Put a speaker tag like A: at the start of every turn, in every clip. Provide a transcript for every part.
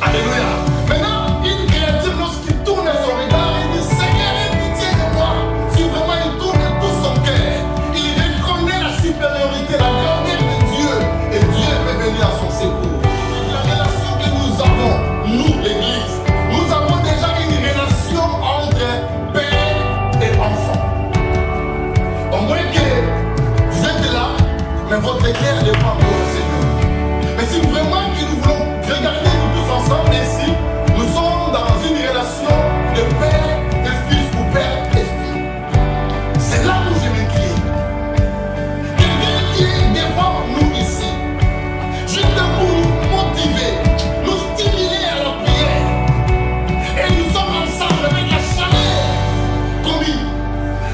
A: Alléluia. Maintenant, une créature, lorsqu'il tourne son regard, il dit Seigneur, aie pitié de moi. Si vraiment il tourne tout son cœur, il reconnaît la supériorité, la grandeur de Dieu. Et Dieu est venu à son secours. La relation que nous avons, nous, l'Église, nous avons déjà une relation entre père et enfant. On voit que vous êtes là, mais votre cœur n'est pas pour le Seigneur. Mais si vraiment que nous voulons regarder nous tous ensemble ici, nous sommes dans une relation de père et fils ou père et fille. C'est là où je m'écris. Quelqu'un qui est devant nous ici, juste pour nous motiver, nous stimuler à la prière. Et nous sommes ensemble avec la chaleur commune.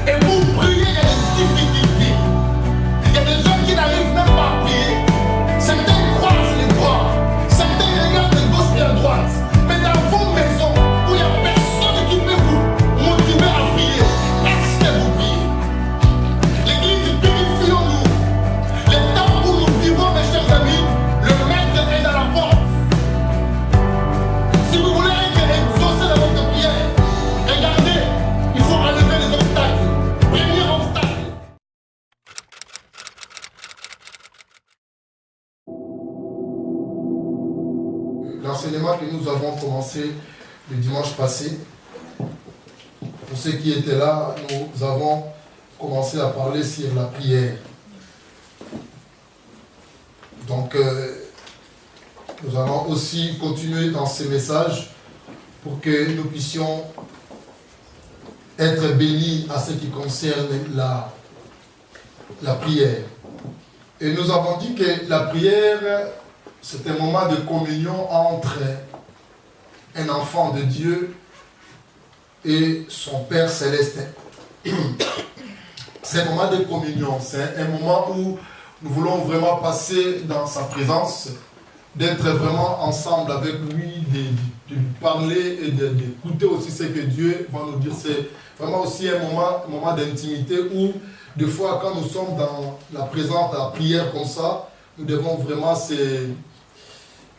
A: Et pour prier, il y a des difficultés. Il y a des gens qui n'arrivent même pas à prier. Certains croisent les bras. Certains regardent de gauche et à droite. Mais dans vos maisons, où il n'y a personne qui peut vous motiver à prier, est-ce que vous priez? L'église, purifions-nous. Les temps où nous vivons, mes chers amis, le maître est dans la porte. Si vous voulez être exaucé dans votre prière, regardez, il faut enlever les obstacles. Premier obstacle. L'enseignement que nous avons commencé le dimanche passé, pour ceux qui étaient là, nous avons commencé à parler sur la prière. Donc, nous allons aussi continuer dans ces messages pour que nous puissions être bénis à ce qui concerne la prière. Et nous avons dit que la prière, c'est un moment de communion entre un enfant de Dieu et son Père Céleste. C'est un moment de communion, c'est un moment où nous voulons vraiment passer dans sa présence, d'être vraiment ensemble avec lui, de lui parler et d'écouter aussi ce que Dieu va nous dire. C'est vraiment aussi un moment d'intimité où, des fois, quand nous sommes dans la présence, la prière comme ça, nous devons vraiment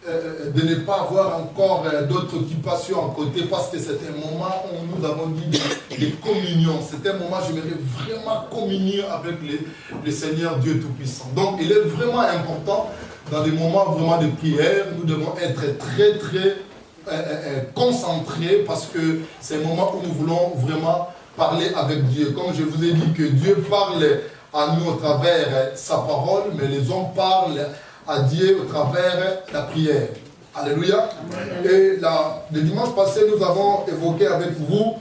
A: de ne pas avoir encore d'autres occupations à côté, parce que c'est un moment où nous avons dit de communion. C'est un moment où j'aimerais vraiment communier avec le Seigneur Dieu Tout-Puissant. Donc il est vraiment important, dans des moments vraiment de prière, nous devons être très très concentrés, parce que c'est un moment où nous voulons vraiment parler avec Dieu. Comme je vous ai dit que Dieu parle à nous au travers sa parole, mais les hommes parlent à Dieu au travers la prière. Alléluia. Et le dimanche passé, nous avons évoqué avec vous,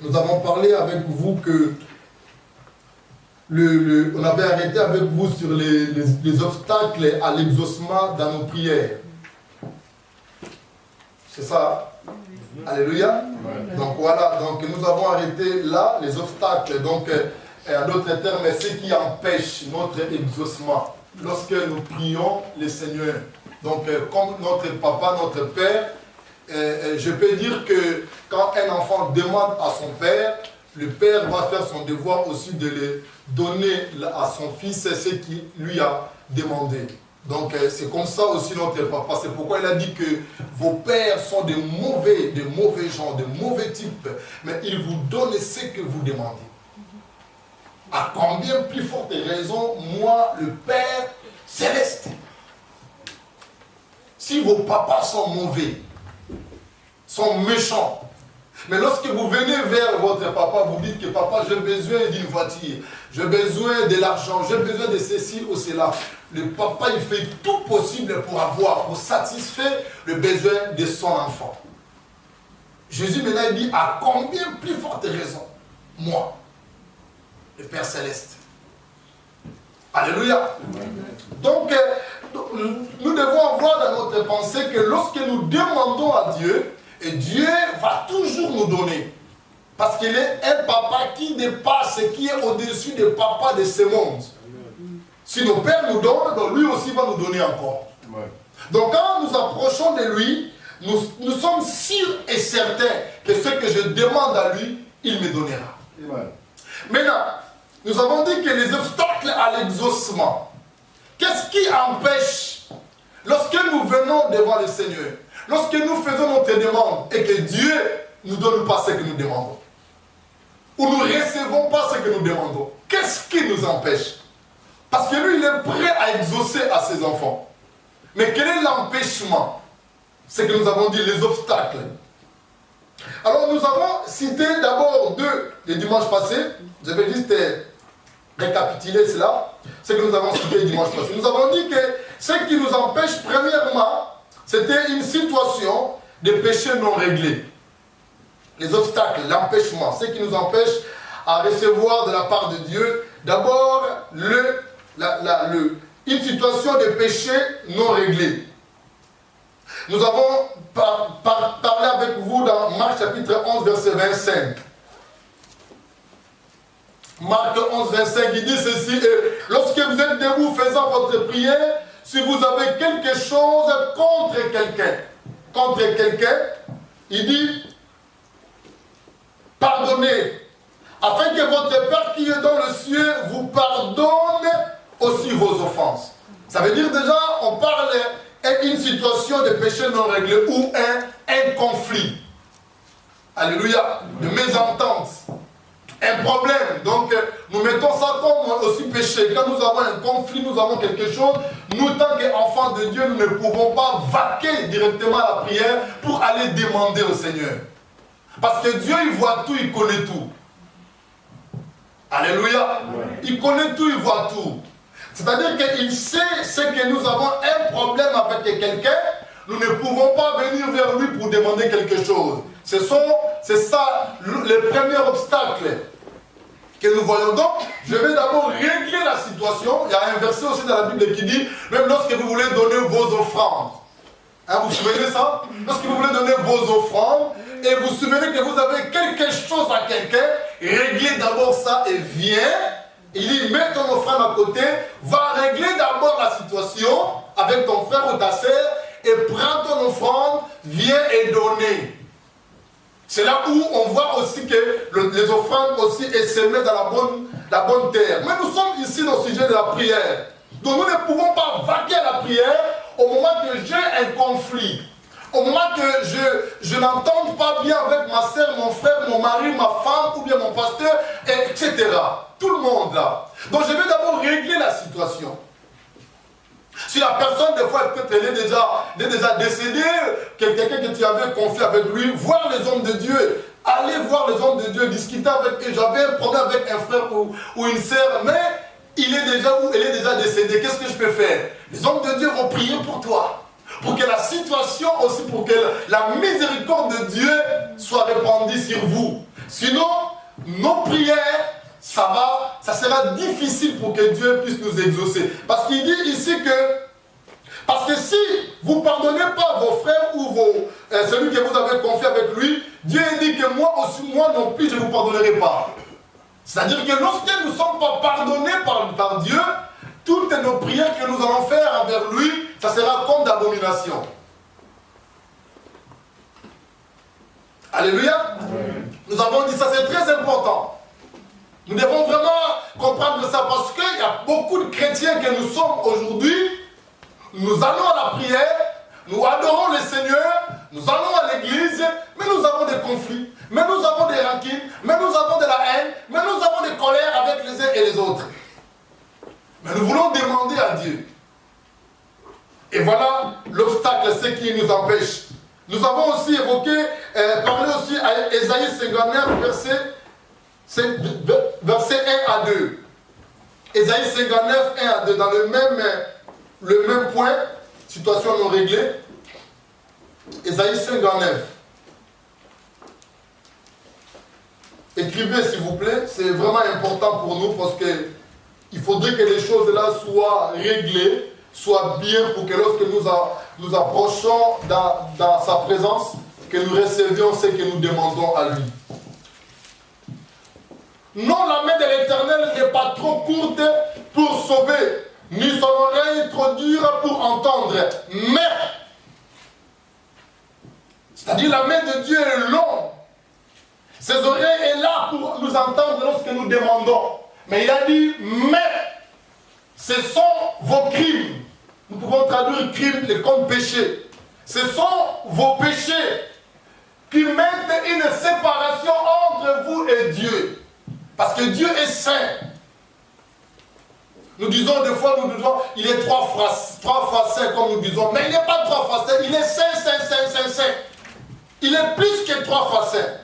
A: nous avons parlé avec vous que on avait arrêté avec vous sur les obstacles à l'exaucement dans nos prières. C'est ça? Alléluia. Donc voilà, donc nous avons arrêté là les obstacles. Donc en d'autres termes, ce qui empêche notre exaucement lorsque nous prions le Seigneur. Donc comme notre papa, notre père, je peux dire que quand un enfant demande à son père, le père va faire son devoir aussi de le donner à son fils ce qu'il lui a demandé. Donc c'est comme ça aussi notre papa. C'est pourquoi il a dit que vos pères sont de mauvais gens, de mauvais types, mais ils vous donnent ce que vous demandez. À combien plus forte raison, moi, le Père Céleste? Si vos papas sont mauvais, sont méchants, mais lorsque vous venez vers votre papa, vous dites que papa, j'ai besoin d'une voiture, j'ai besoin de l'argent, j'ai besoin de ceci ou cela. Le papa, il fait tout possible pour satisfaire le besoin de son enfant. Jésus maintenant il dit, à combien plus forte raison, moi, le Père Céleste. Alléluia. Donc, nous devons avoir dans notre pensée que lorsque nous demandons à Dieu, et Dieu va toujours nous donner. Parce qu'il est un papa qui dépasse, qui est au-dessus des papas de ce monde. Si nos pères nous donnent, donc lui aussi va nous donner encore. Donc quand nous approchons de lui, nous sommes sûrs et certains que ce que je demande à lui, il me donnera. Maintenant, nous avons dit que les obstacles à l'exaucement, qu'est-ce qui empêche, lorsque nous venons devant le Seigneur, lorsque nous faisons notre demande et que Dieu ne nous donne pas ce que nous demandons, ou nous ne recevons pas ce que nous demandons, qu'est-ce qui nous empêche? Parce que lui, il est prêt à exaucer à ses enfants. Mais quel est l'empêchement? C'est que nous avons dit les obstacles. Alors nous avons cité d'abord deux les dimanches passés. Je vais juste récapituler cela. Ce que nous avons cité le dimanche passé. Nous avons dit que ce qui nous empêche, premièrement, c'était une situation de péché non réglé. Les obstacles, l'empêchement, ce qui nous empêche à recevoir de la part de Dieu, d'abord une situation de péché non réglé. Nous avons parlé avec vous dans Marc chapitre 11, verset 25. Marc 11, 25, il dit ceci, et lorsque vous êtes debout faisant votre prière, si vous avez quelque chose contre quelqu'un, il dit, pardonnez, afin que votre Père qui est dans le ciel vous pardonne aussi vos offenses. Ça veut dire déjà, on parle d'une situation de péché non réglé ou un conflit. Alléluia, de mésentente. Un problème, donc nous mettons ça comme aussi péché. Quand nous avons un conflit, nous avons quelque chose, nous tant qu'enfants de Dieu, nous ne pouvons pas vaquer directement à la prière pour aller demander au Seigneur. Parce que Dieu, il voit tout, il connaît tout. Alléluia. Il connaît tout, il voit tout. C'est-à-dire qu'il sait ce que nous avons un problème avec quelqu'un, nous ne pouvons pas venir vers lui pour demander quelque chose. C'est ça le premier obstacle que nous voyons. Donc, je vais d'abord régler la situation. Il y a un verset aussi dans la Bible qui dit, même lorsque vous voulez donner vos offrandes. Hein, vous vous souvenez ça? Lorsque vous voulez donner vos offrandes, et vous vous souvenez que vous avez quelque chose à quelqu'un, réglez d'abord ça et viens. Il dit, mets ton offrande à côté, va régler d'abord la situation avec ton frère ou ta sœur, et prends ton offrande, viens et donner. C'est là où on voit aussi que les offrandes aussi essaiment dans la bonne terre. Mais nous sommes ici dans le sujet de la prière. Donc nous ne pouvons pas vaquer à la prière au moment que j'ai un conflit. Au moment que je n'entends pas bien avec ma soeur, mon frère, mon mari, ma femme, ou bien mon pasteur, etc. Tout le monde là. Donc je vais d'abord régler la situation. Si la personne, des fois, peut-être elle est déjà décédée, quelqu'un que tu avais confié avec lui, voir les hommes de Dieu, aller voir les hommes de Dieu, discuter avec eux. J'avais un problème avec un frère ou une sœur, mais il est déjà où? Elle est déjà décédée. Qu'est-ce que je peux faire? Les hommes de Dieu vont prier pour toi. Pour que la situation aussi, pour que la miséricorde de Dieu soit répandue sur vous. Sinon, nos prières, ça sera difficile pour que Dieu puisse nous exaucer. Parce qu'il dit ici parce que si vous ne pardonnez pas vos frères ou celui que vous avez confié avec lui, Dieu dit que moi aussi, moi non plus, je ne vous pardonnerai pas. C'est-à-dire que lorsque nous ne sommes pas pardonnés par Dieu, toutes nos prières que nous allons faire envers lui, ça sera comme d'abomination. Alléluia. Nous avons dit ça, c'est très important. Nous devons vraiment comprendre ça parce qu'il y a beaucoup de chrétiens que nous sommes aujourd'hui. Nous allons à la prière, nous adorons le Seigneur, nous allons à l'église, mais nous avons des conflits, mais nous avons des rancines, mais nous avons de la haine, mais nous avons des colères avec les uns et les autres. Mais nous voulons demander à Dieu. Et voilà l'obstacle, ce qui nous empêche. Nous avons aussi évoqué, parlé aussi à Ésaïe 59, verset 1 à 2. Ésaïe 59, 1 à 2, dans le même point, situation non réglée. Ésaïe 59. Écrivez s'il vous plaît, c'est vraiment important pour nous parce que il faudrait que les choses là soient réglées, soient bien pour que lorsque nous approchons dans sa présence, que nous recevions ce que nous demandons à lui. Non, la main de l'Éternel n'est pas trop courte pour sauver, ni son oreille trop dure pour entendre. Mais, c'est-à-dire la main de Dieu est longue. Ses oreilles sont là pour nous entendre lorsque nous demandons. Mais il a dit, mais, ce sont vos crimes. Nous pouvons traduire crime comme péché. Ce sont vos péchés qui mettent une séparation entre vous et Dieu. Parce que Dieu est saint. Nous disons des fois, il est trois fois saint, comme nous disons. Mais il n'est pas trois fois saint, il est saint, saint, saint, saint, saint. Il est plus que trois fois saint.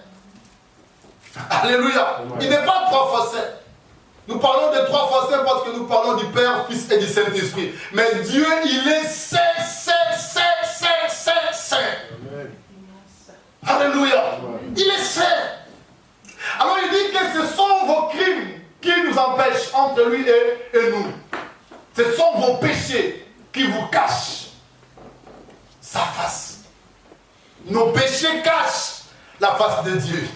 A: Alléluia. Il n'est pas trois fois saint. Nous parlons de trois fois saint parce que nous parlons du Père, Fils et du Saint-Esprit. Mais Dieu, il est saint, saint, saint, saint, saint, saint. Alléluia. Il est saint. Alors il dit que ce sont vos crimes qui nous empêchent entre lui et nous. Ce sont vos péchés qui vous cachent sa face. Nos péchés cachent la face de Dieu.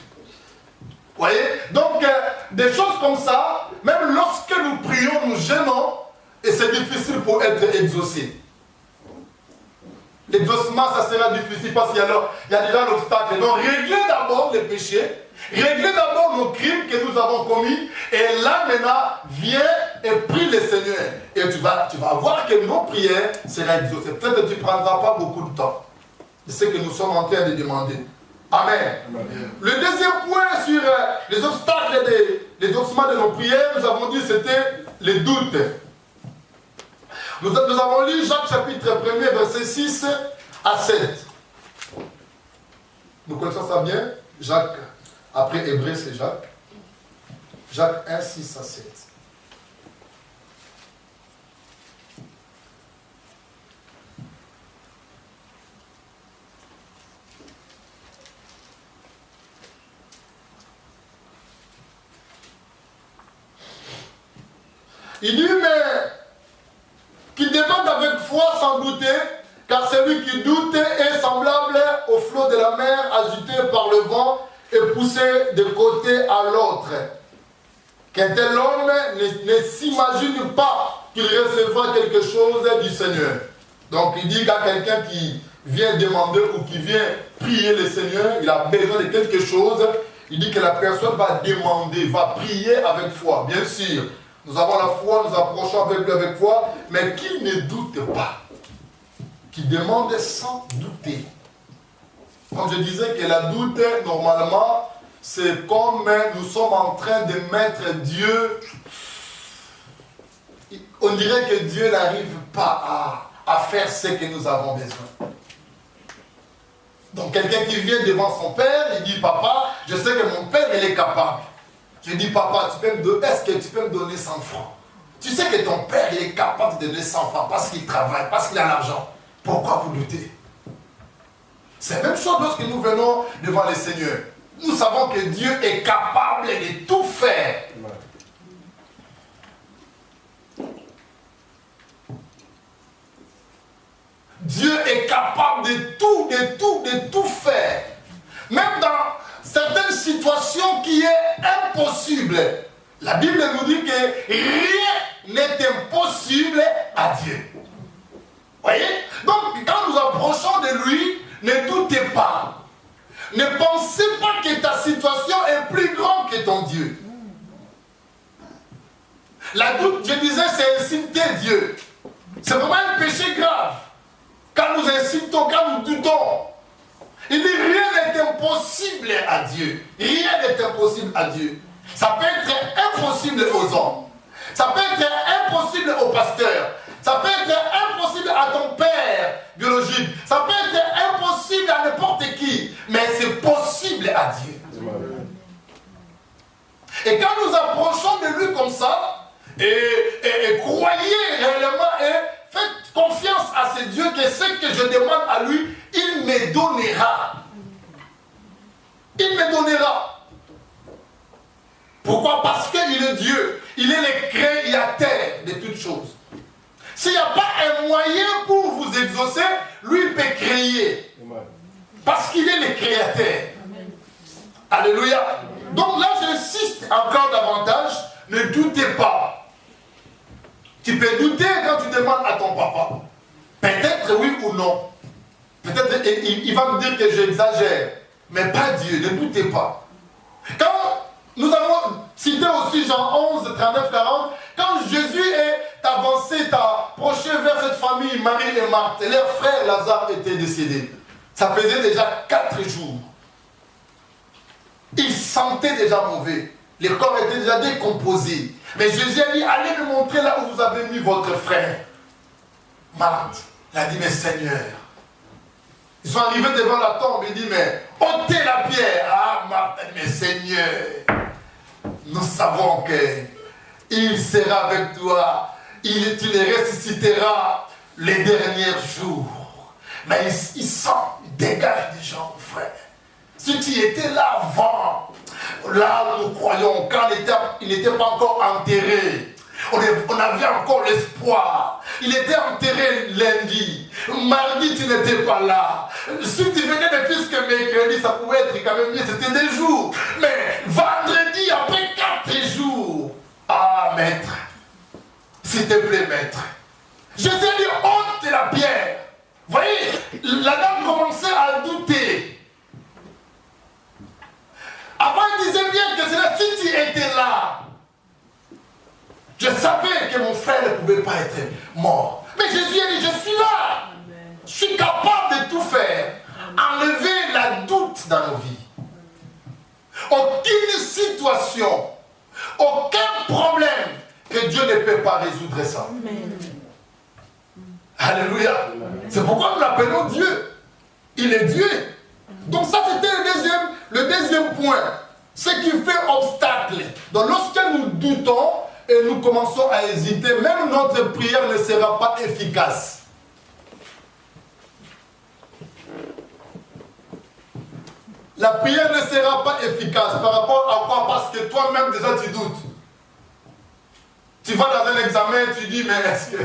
A: Vous voyez? Donc, des choses comme ça, même lorsque nous prions, nous gênons, et c'est difficile pour être exaucé. L'exaucement, ça sera difficile parce qu'il y a déjà l'obstacle. Donc, réglez d'abord les péchés, réglez d'abord nos crimes que nous avons commis, et là, maintenant, viens et prie le Seigneur. Et tu vas voir que nos prières seront exaucées. Peut-être que tu ne prendras pas beaucoup de temps. C'est ce que nous sommes en train de demander. Amen. Amen. Le deuxième point sur les obstacles des exaucements de nos prières, nous avons dit c'était les doutes. Nous avons lu Jacques chapitre 1er, verset 6 à 7. Nous connaissons ça bien. Jacques, après Hébreu, c'est Jacques. Jacques 1, 6 à 7. Il dit, mais qui demande avec foi sans douter, car celui qui doute est semblable au flot de la mer agité par le vent et poussé de côté à l'autre. Qu'un tel homme ne s'imagine pas qu'il recevra quelque chose du Seigneur. Donc il dit qu'à quelqu'un qui vient demander ou qui vient prier le Seigneur, il a besoin de quelque chose, il dit que la personne va demander, va prier avec foi, bien sûr. Nous avons la foi, nous approchons avec lui avec foi, mais qu'il ne doute pas, qu'il demande sans douter. Comme je disais que la doute, normalement, c'est comme nous sommes en train de mettre Dieu, on dirait que Dieu n'arrive pas à faire ce que nous avons besoin. Donc quelqu'un qui vient devant son père, il dit, papa, je sais que mon père, il est capable. Je dis, papa, est-ce que tu peux me donner 100 francs? Tu sais que ton père, il est capable de donner 100 francs parce qu'il travaille, parce qu'il a l'argent. Pourquoi vous doutez? C'est la même chose lorsque nous venons devant le Seigneur. Nous savons que Dieu est capable de tout faire. Dieu est capable de tout faire. Même dans certaines situations qui est impossible. La Bible nous dit que rien n'est impossible à Dieu. Voyez? Donc, quand nous approchons de lui, ne doutez pas. Ne pensez pas que ta situation est plus grande que ton Dieu. La doute, je disais, c'est insulter Dieu. C'est vraiment un péché grave. Quand nous insultons, quand nous doutons, il dit rien n'est impossible à Dieu. Rien n'est impossible à Dieu. Ça peut être impossible aux hommes. Ça peut être impossible au pasteur. Ça peut être impossible à ton père biologique. Ça peut être impossible à n'importe qui. Mais c'est possible à Dieu. Et quand nous approchons de lui comme ça, et croyez réellement et faites confiance à ce Dieu que ce que je demande à lui, il me donnera. Il me donnera. Pourquoi? Parce qu'il est Dieu. Il est le créateur de toutes choses. S'il n'y a pas un moyen pour vous exaucer, lui il peut créer. Parce qu'il est le créateur. Amen. Alléluia. Donc là j'insiste encore davantage, ne doutez pas. Tu peux douter quand tu demandes à ton papa. Peut-être oui ou non. Peut-être il va me dire que j'exagère. Mais pas Dieu, ne doutez pas. Quand nous avons Citez aussi Jean 11, 39, 40. Quand Jésus est avancé, est approché vers cette famille, Marie et Marthe, et leur frère Lazare était décédé. Ça faisait déjà 4 jours. Ils sentaient déjà mauvais. Les corps étaient déjà décomposés. Mais Jésus a dit, allez me montrer là où vous avez mis votre frère. Marthe, elle a dit, mais Seigneur. Ils sont arrivés devant la tombe, il dit, mais ôtez la pierre. Ah, Marthe, mais Seigneur, nous savons qu'il sera avec toi. Tu les ressusciteras les derniers jours. Mais il sent, il dégage des gens, frère. Si tu étais là avant, là nous croyons, quand il n'était pas encore enterré, on avait encore l'espoir. Il était enterré lundi. Mardi, tu n'étais pas là. Si tu venais de plus que mercredi, ça pouvait être quand même mieux, c'était des jours. Mais vendredi, après 4 jours, ah, maître, s'il te plaît, maître. Je t'ai dit, ôte la pierre. Vous voyez, la dame commençait à douter. Avant, il disait bien que c'est là, si tu étais là, je savais que mon frère ne pouvait pas être mort. Mais Jésus a dit, je suis là. Amen. Je suis capable de tout faire. Amen. Enlever la doute dans nos vies. Aucune situation, aucun problème que Dieu ne peut pas résoudre ça. Amen. Alléluia. C'est pourquoi nous l'appelons Dieu. Il est Dieu. Donc ça, c'était le deuxième point. Ce qui fait obstacle. Donc lorsque nous doutons et nous commençons à hésiter, même notre prière ne sera pas efficace. La prière ne sera pas efficace par rapport à quoi? Parce que toi-même déjà tu doutes. Tu vas dans un examen, tu dis, mais est-ce que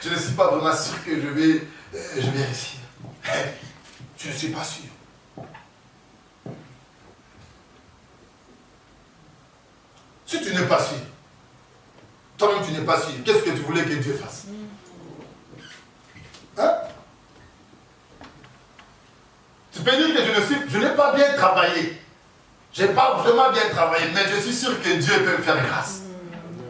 A: je ne suis pas vraiment sûr que je vais réussir? Je ne suis pas sûr. Si tu n'es pas sûr, toi-même tu n'es pas sûr, qu'est-ce que tu voulais que Dieu fasse? Hein? Tu peux dire que je n'ai pas bien travaillé. Je n'ai pas vraiment bien travaillé, mais je suis sûr que Dieu peut me faire grâce.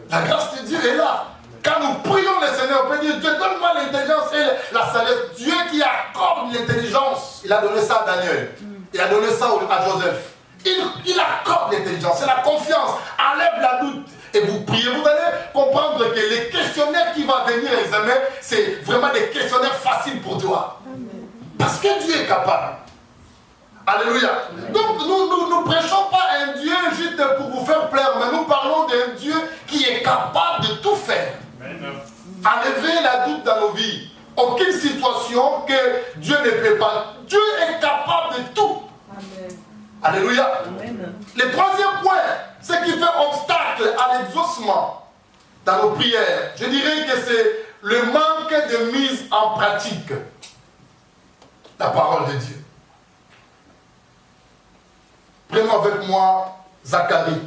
A: La grâce de Dieu est là. Quand nous prions le Seigneur, on peut dire, Dieu donne-moi l'intelligence et la sagesse. Dieu qui accorde l'intelligence, il a donné ça à Daniel. Il a donné ça à Joseph. Il accorde l'intelligence, c'est la confiance, enlève la doute. Et vous priez, vous allez comprendre que les questionnaires qui vont venir à l'examen, c'est vraiment des questionnaires faciles pour toi. Parce que Dieu est capable. Alléluia. Donc nous prêchons pas un Dieu juste pour vous faire plaire, mais nous parlons d'un Dieu qui est capable de tout faire. Enlever la doute dans nos vies. Aucune situation que Dieu ne peut pas. Dieu est capable de tout. Amen. Alléluia. Amen. Le troisième point, ce qui fait obstacle à l'exaucement dans nos prières, je dirais que c'est le manque de mise en pratique. La parole de Dieu. Prenons avec moi Zacharie.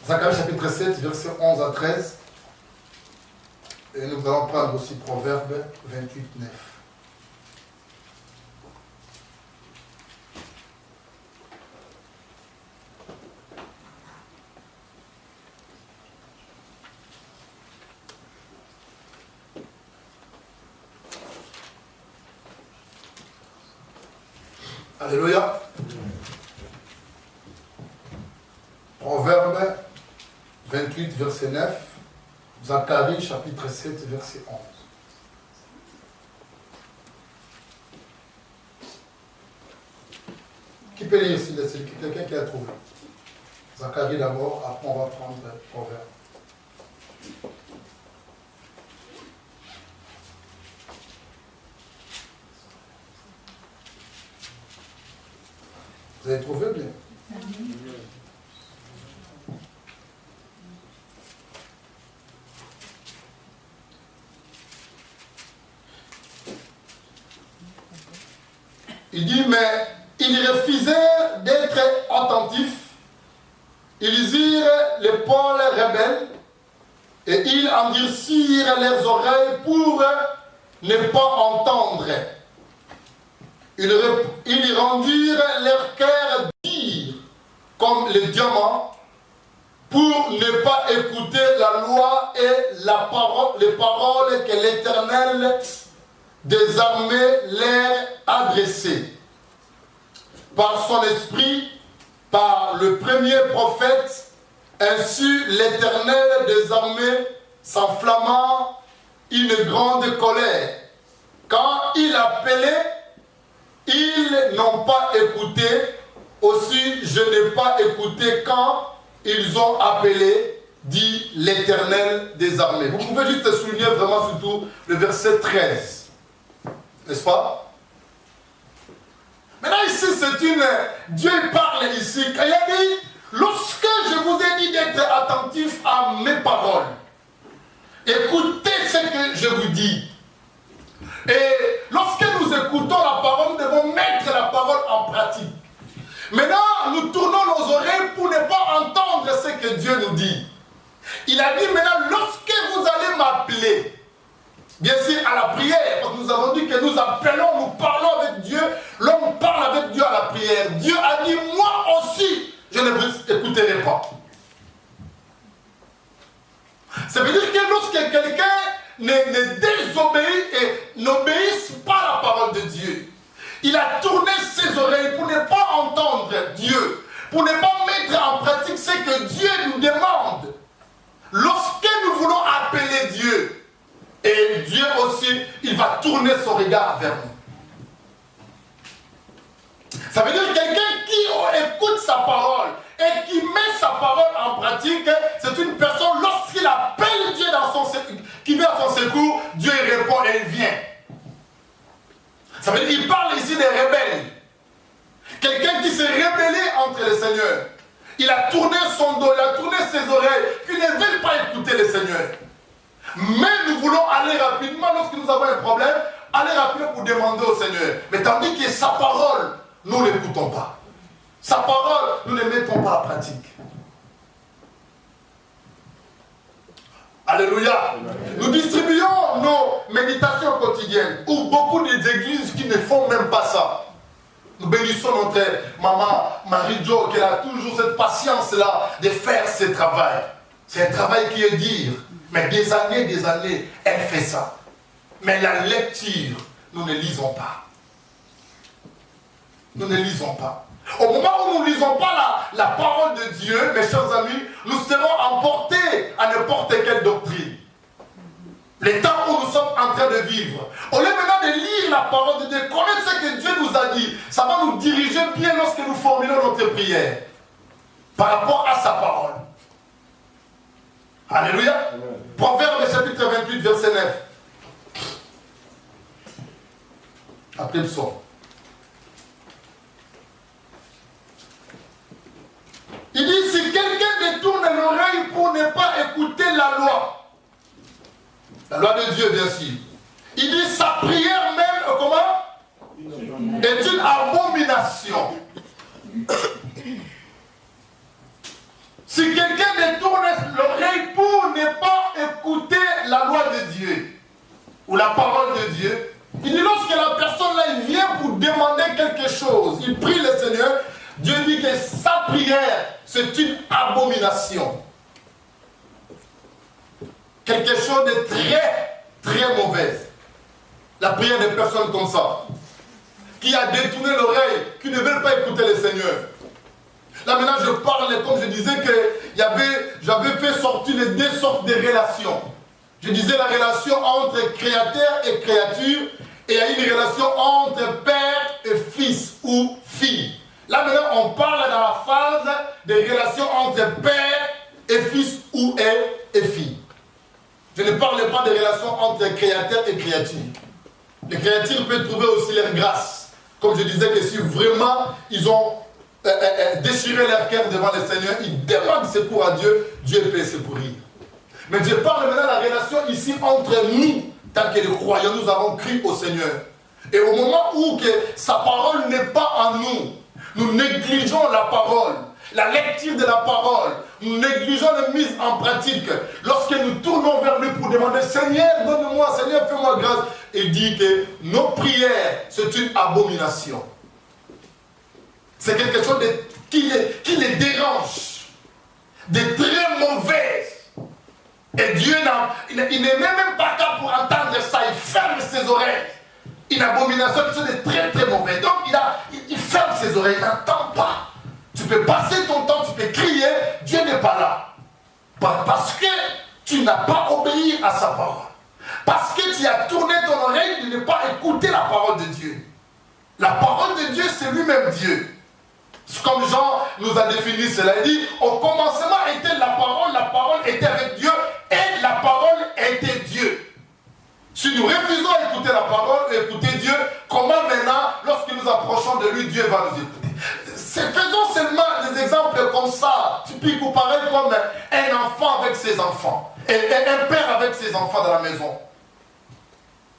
A: Zacharie chapitre 7, versets 11 à 13. Et nous allons prendre aussi Proverbe 28, 9. Alléluia. Proverbe 28, verset 9. Zacharie, chapitre 7, verset 11. Qui peut lire ici? C'est quelqu'un qui a trouvé. Zacharie d'abord, après on va prendre Proverbe. Vous avez trouvé bien? Il dit, mais ils refusaient d'être attentifs. Ils eurent l'épaule rebelle et ils endurcirent leurs oreilles pour ne pas entendre. Ils rendirent leur cœur dur comme le diamant pour ne pas écouter la loi et les paroles que l'Éternel des armées leur adressait. Par son esprit, par le premier prophète, ainsi l'Éternel des armées s'enflamma une grande colère. Quand il appelait, ils n'ont pas écouté. Aussi, je n'ai pas écouté quand ils ont appelé, dit l'Éternel des armées. Vous pouvez juste souligner vraiment surtout le verset 13. N'est-ce pas? Maintenant ici, Dieu parle ici. Il a dit, lorsque je vous ai dit d'être attentif à mes paroles, écoutez ce que je vous dis. Et lorsque nous écoutons la parole, nous devons mettre la parole en pratique. Maintenant, nous tournons nos oreilles pour ne pas entendre ce que Dieu nous dit. Il a dit maintenant, lorsque vous allez m'appeler, bien sûr à la prière, parce que nous avons dit que nous appelons, nous parlons avec Dieu, l'homme parle avec Dieu à la prière. Dieu a dit, moi aussi, je ne vous écouterai pas. Ça veut dire que lorsque quelqu'un ne désobéit et n'obéisse pas à la parole de Dieu, il a tourné ses oreilles pour ne pas entendre Dieu, pour ne pas mettre en pratique ce que Dieu nous demande. Lorsque nous voulons appeler Dieu, et Dieu aussi, il va tourner son regard vers nous. Ça veut dire quelqu'un qui écoute sa parole et qui met sa parole en pratique, c'est une personne, lorsqu'il appelle Dieu qui vient à son secours, Dieu répond et il vient. Ça veut dire qu'il parle ici des rebelles. Quelqu'un qui s'est rébellé entre le Seigneur. Il a tourné son dos, il a tourné ses oreilles, qui ne veulent pas écouter le Seigneur. Mais nous voulons aller rapidement, lorsque nous avons un problème, aller rapidement pour demander au Seigneur. Mais tandis que sa parole, nous ne l'écoutons pas. Sa parole, nous ne mettons pas en pratique. Alléluia. Nous distribuons nos méditations quotidiennes, ou beaucoup d'églises qui ne font même pas ça. Nous bénissons notre maman Marie-Jo, qui a toujours cette patience-là de faire ce travail. C'est un travail qui est dur, mais des années, elle fait ça. Mais la lecture, nous ne lisons pas. Nous ne lisons pas. Au moment où nous ne lisons pas la parole de Dieu, mes chers amis, nous serons emportés à n'importe quelle doctrine. Les temps où nous sommes en train de vivre. Au lieu maintenant de lire la parole de Dieu, connaître ce que Dieu nous a dit, ça va nous diriger bien lorsque nous formulons notre prière. Par rapport à sa parole. Alléluia. Proverbe chapitre 28, verset 9. Après le psaume. Il dit, si quelqu'un détourne l'oreille pour ne pas écouter la loi de Dieu, bien sûr. Il dit, sa prière même, comment? Est une abomination. Si quelqu'un détourne l'oreille pour ne pas écouter la loi de Dieu, ou la parole de Dieu, il dit, lorsque la personne là, il vient pour demander quelque chose, il prie le Seigneur, Dieu dit que sa prière, c'est une abomination. Quelque chose de très, très mauvais. La prière de personnes comme ça, qui a détourné l'oreille, qui ne veulent pas écouter le Seigneur. Là maintenant je parle, comme je disais, que j'avais fait sortir les deux sortes de relations. Je disais la relation entre créateur et créature, et il y a une relation entre père et fils ou fille. Là maintenant, on parle dans la phase des relations entre père et fils ou et fille. Je ne parle pas des relations entre créateur et créature. Les créatures peuvent trouver aussi leur grâce. Comme je disais que si vraiment ils ont déchiré leur cœur devant le Seigneur, ils demandent secours à Dieu, Dieu peut secourir. Mais je parle maintenant de la relation ici entre nous, tant que les croyants, nous avons crié au Seigneur. Et au moment où que sa parole n'est pas en nous, nous négligeons la parole, la lecture de la parole, nous négligeons la mise en pratique. Lorsque nous tournons vers lui pour demander, Seigneur, donne-moi, Seigneur, fais-moi grâce, il dit que nos prières, c'est une abomination. C'est quelque chose qui les dérange, de très mauvais. Et Dieu, il n'est même pas capable pour entendre ça, il ferme ses oreilles. Une abomination, quelque chose de très très mauvais. Donc il ferme ses oreilles, il n'entend pas. Tu peux passer ton temps, tu peux crier, Dieu n'est pas là. Parce que tu n'as pas obéi à sa parole. Parce que tu as tourné ton oreille de ne pas écouter la parole de Dieu. La parole de Dieu, c'est lui-même Dieu. Comme Jean nous a défini cela, il dit, au commencement était la parole était avec Dieu, et la parole était Dieu. Si nous refusons d'écouter la parole, d'écouter Dieu, comment maintenant, lorsque nous approchons de lui, Dieu va nous écouter? Faisons seulement des exemples comme ça, typiques ou pareil comme un enfant avec ses enfants, et un père avec ses enfants dans la maison.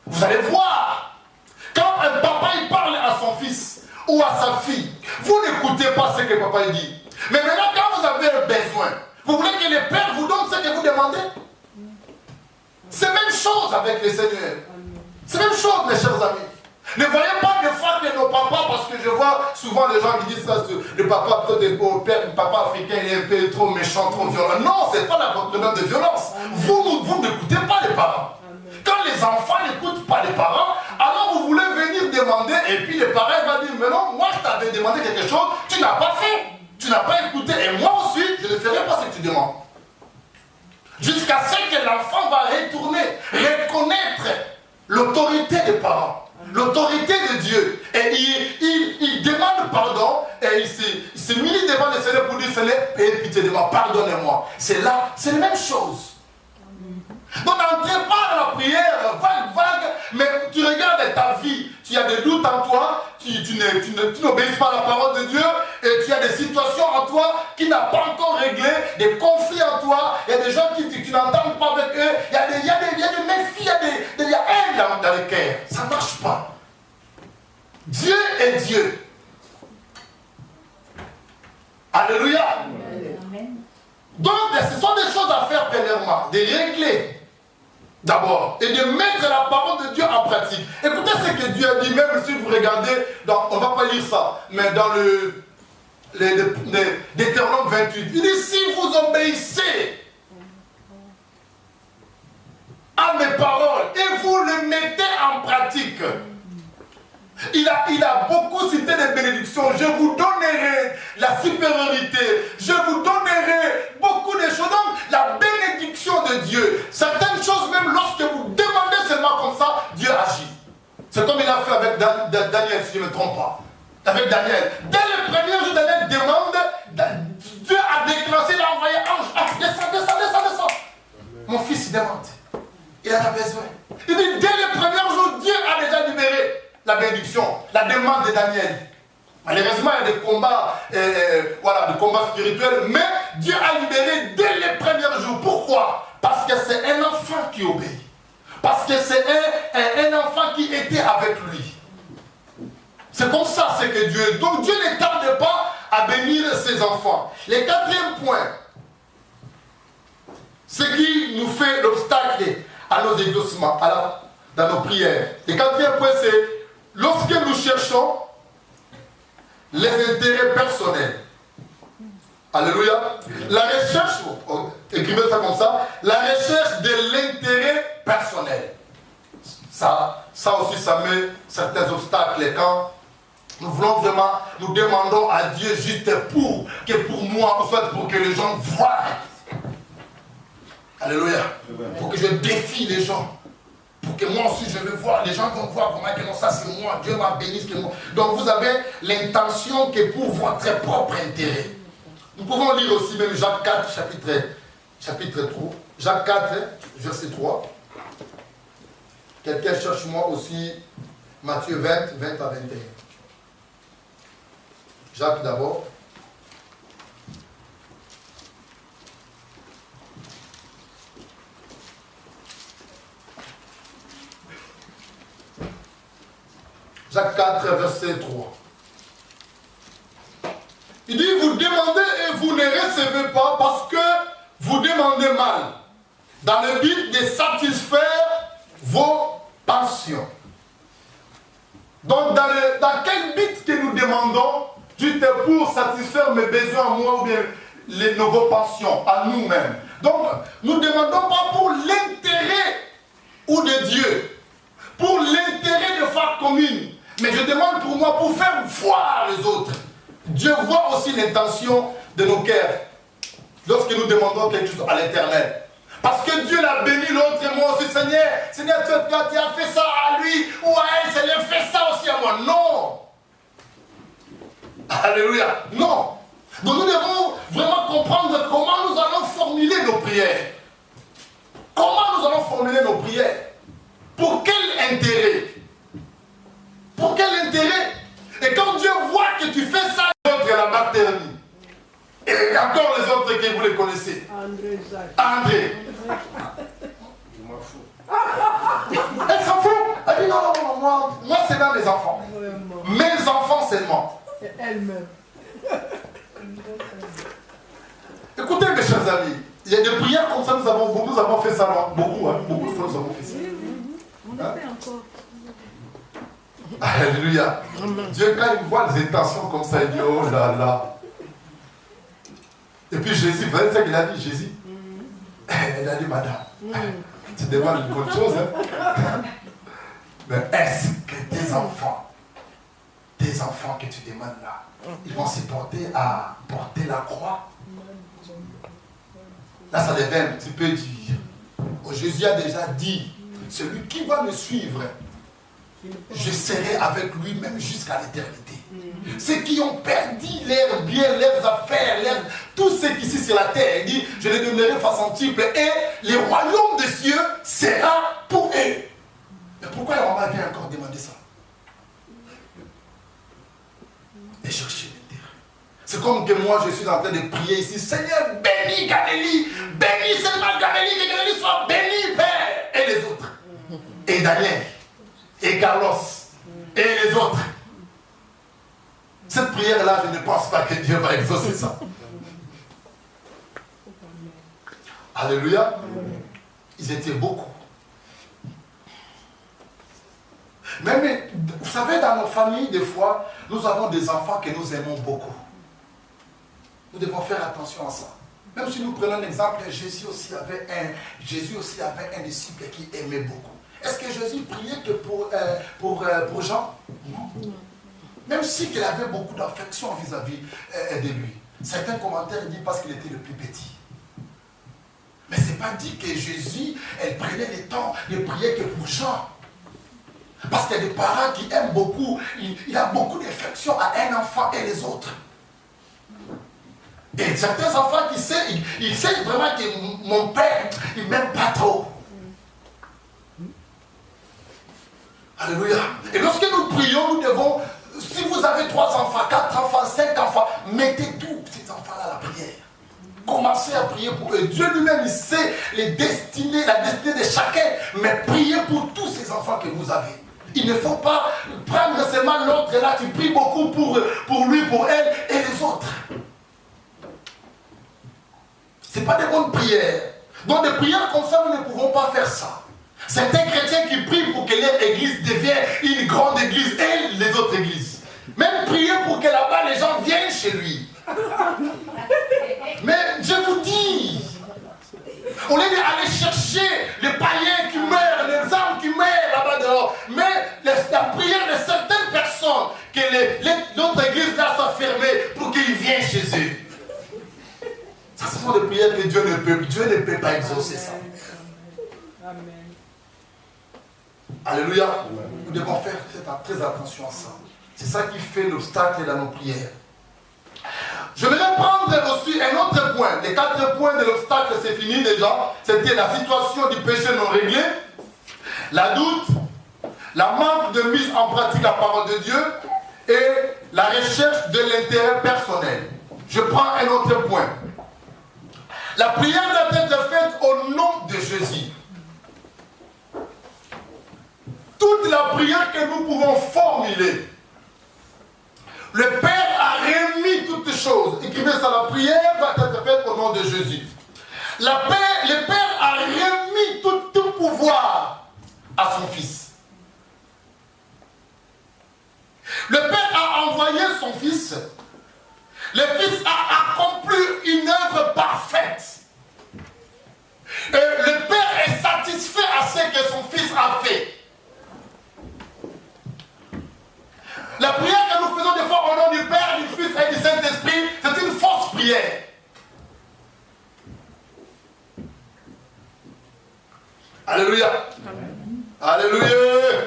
A: Vous allez voir, quand un papa il parle à son fils ou à sa fille, vous n'écoutez pas ce que papa dit. Mais maintenant, quand vous avez un besoin, vous voulez que le père vous donne ce que vous demandez? C'est la même chose avec le Seigneur. C'est la même chose, mes chers amis. Ne voyez pas des fois que nos papas, parce que je vois souvent les gens qui disent ça, le papa, peut-être le papa africain, il est un peu trop méchant, trop violent. Non, ce n'est pas la problème de violence. Vous n'écoutez pas les parents. Quand les enfants n'écoutent pas les parents, alors vous voulez venir demander, et puis le parent va dire, mais non, moi je t'avais demandé quelque chose, tu n'as pas fait, tu n'as pas écouté, et moi aussi, je ne ferai pas ce que tu demandes. Jusqu'à ce que l'enfant va retourner, reconnaître l'autorité des parents, l'autorité de Dieu. Et il demande pardon, et il s'est mis devant le Seigneur pour dire, Seigneur, aie pitié de moi, pardonnez-moi. C'est là, c'est la même chose. Donc n'entrez pas dans la prière, vague, mais tu regardes ta vie, tu as des doutes en toi, tu n'obéis pas à la parole de Dieu, et tu as des situations en toi qui n'ont pas encore réglé, des conflits en toi, il y a des gens qui tu n'entends pas avec eux, il y a des méfis, il y a haine dans le cœur. Ça ne marche pas. Dieu est Dieu. Alléluia. Amen. Donc ce sont des choses à faire premièrement, de régler d'abord, et de mettre la parole de Dieu en pratique. Écoutez ce que Dieu a dit, même si vous regardez, on ne va pas lire ça, mais dans Deutéronome 28, il dit, si vous obéissez à mes paroles et vous le mettez en pratique, il a beaucoup cité des bénédictions. Je vous donnerai la supériorité. Je vous donnerai beaucoup de choses. Donc, la bénédiction de Dieu. Certaines choses, même lorsque vous demandez seulement comme ça, Dieu agit. C'est comme il a fait avec Daniel, si je ne me trompe pas. Avec Daniel. Dès le premier jour, Daniel demande, Dieu a déclenché, il a envoyé ange. Descends. Mon fils, il demande. Il en a besoin. Il dit, dès le premier jour, Dieu a déjà libéré la bénédiction, la demande de Daniel. Malheureusement, il y a des combats, des combats spirituels, mais Dieu a libéré dès les premiers jours. Pourquoi? Parce que c'est un enfant qui obéit. Parce que c'est un enfant qui était avec lui. C'est comme ça, c'est que Dieu. Donc Dieu ne tarde pas à bénir ses enfants. Le quatrième point, ce qui nous fait l'obstacle à nos exaucements, dans nos prières. Le quatrième point, c'est lorsque nous cherchons les intérêts personnels. Alléluia. La recherche, écrivez ça comme ça, la recherche de l'intérêt personnel. Ça aussi, ça met certains obstacles. Quand nous voulons vraiment, nous demandons à Dieu juste pour moi, en fait, pour que les gens voient. Alléluia. Pour que je défie les gens. Pour que moi aussi je veux voir, les gens vont voir comment que non, ça c'est moi, Dieu m'a béni, c'est moi. Donc vous avez l'intention que pour votre propre intérêt. Nous pouvons lire aussi même Jacques 4, chapitre 3. Jacques 4, verset 3. Quelqu'un cherche-moi aussi Matthieu 20 à 21. Jacques d'abord. Jacques 4, verset 3. Il dit, vous demandez et vous ne recevez pas parce que vous demandez mal, dans le but de satisfaire vos passions. pour satisfaire mes besoins à moi ou bien nos pensions à nous-mêmes. Donc, nous ne demandons pas pour l'intérêt ou de Dieu, pour l'intérêt de faire commune, mais je demande pour moi pour faire voir les autres. Dieu voit aussi l'intention de nos cœurs lorsque nous demandons quelque chose à l'Éternel. Parce que Dieu l'a béni l'autre et moi aussi, Seigneur, tu as fait ça à lui ou à elle, Seigneur, fais ça aussi à moi. Non. Alléluia. Non. Donc nous devons vraiment comprendre comment nous allons formuler nos prières. Comment nous allons formuler nos prières. Pour quel intérêt? Pour quel intérêt? Et quand Dieu voit que tu fais ça, l'autre est la bactérie. Et encore les autres que vous les connaissez. André. Je m'en fous. Elle s'en fout. Elle dit non, moi c'est dans mes enfants. Mes enfants seulement.
B: Et elle-même.
A: Écoutez mes chers amis, il y a des prières comme ça, nous avons fait ça, non? Beaucoup de fois nous avons fait ça.
B: On a fait encore.
A: Alléluia. Dieu, quand il voit les intentions comme ça, il dit oh là là. Et puis Jésus, vous savez ce qu'il a dit, Jésus? Elle a dit, madame, tu demandes une bonne chose, hein? Mais est-ce que tes enfants que tu demandes là, ils vont se porter à porter la croix? Là, ça devait un petit peu dire. Oh, Jésus a déjà dit, celui qui va me suivre, je serai avec lui même jusqu'à l'éternité. Ceux qui ont perdu leurs biens, leurs affaires, tout ce qui ici sur la terre, il dit, je les donnerai face centuple et le royaume des cieux sera pour eux. Mais pourquoi la maman vient encore demander ça? Et chercher l'intérêt. C'est comme que moi je suis en train de prier ici, Seigneur, bénis Galélie, bénis seulement Galélie, que Galélie soit bénie, Père, et les autres. Et Daniel, et Carlos, et les autres. Cette prière-là, je ne pense pas que Dieu va exaucer ça. Alléluia. Ils étaient beaucoup. Mais vous savez, dans nos familles, des fois, nous avons des enfants que nous aimons beaucoup. Nous devons faire attention à ça. Même si nous prenons l'exemple, Jésus aussi avait un disciple qui aimait beaucoup. Est-ce que Jésus priait que pour Jean? Non. Même si il avait beaucoup d'affection vis-à-vis de lui. Certains commentaires disent parce qu'il était le plus petit. Mais ce n'est pas dit que Jésus, elle prenait le temps de prier que pour Jean. Parce qu'il y a des parents qui aiment beaucoup, il a beaucoup d'affection à un enfant et les autres. Et certains enfants qui savent, ils savent vraiment que mon père, il ne m'aime pas trop. Alléluia. Et lorsque nous prions, nous devons, si vous avez 3 enfants, 4 enfants, 5 enfants, mettez tous ces enfants-là à la prière. Commencez à prier pour eux. Dieu lui-même, il sait la destinée de chacun, mais priez pour tous ces enfants que vous avez. Il ne faut pas prendre seulement l'autre et là, tu pries beaucoup pour lui, pour elle et les autres. Ce n'est pas des bonnes prières. Donc des prières comme ça, nous ne pouvons pas faire ça. Certains chrétiens qui prient pour que leur église devienne une grande église et les autres églises. Même prier pour que là-bas les gens viennent chez lui. Mais je vous dis, au lieu d'aller chercher les païens qui meurent, les âmes qui meurent là-bas dehors, mais la prière de certaines personnes, que notre église là soit fermée pour qu'ils viennent chez eux. Ça, ce sont des prières que Dieu ne peut pas exaucer ça.
B: Amen.
A: Alléluia. Nous devons faire très attention à ça. C'est ça qui fait l'obstacle dans nos prières. Je vais prendre aussi un autre point. Les 4 points de l'obstacle, c'est fini déjà. C'était la situation du péché non réglé, la doute, la manque de mise en pratique de la parole de Dieu et la recherche de l'intérêt personnel. Je prends un autre point. La prière doit être faite au nom de Jésus. Toute la prière que nous pouvons formuler, le Père a remis toutes choses. Écrivez ça, la prière va être faite au nom de Jésus. Le Père a remis tout pouvoir à son Fils. Le Père a envoyé son Fils le Fils a accompli une œuvre parfaite. Et le Père est satisfait à ce que son Fils a fait. La prière que nous faisons des fois au nom du Père, du Fils et du Saint-Esprit, c'est une fausse prière. Alléluia. Amen. Alléluia.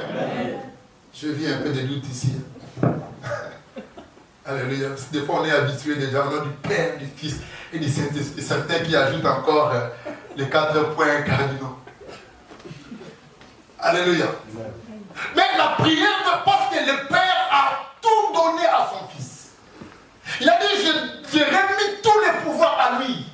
A: Amen. Je vis un peu de doute ici. Alléluia. Parce que des fois on est habitué déjà au nom du Père, du Fils et du Saint-Esprit. Certains qui ajoutent encore les 4 points cardinaux. Alléluia. Mais la prière, parce que le Père a tout donné à son Fils. Il a dit, j'ai remis tous les pouvoirs à lui.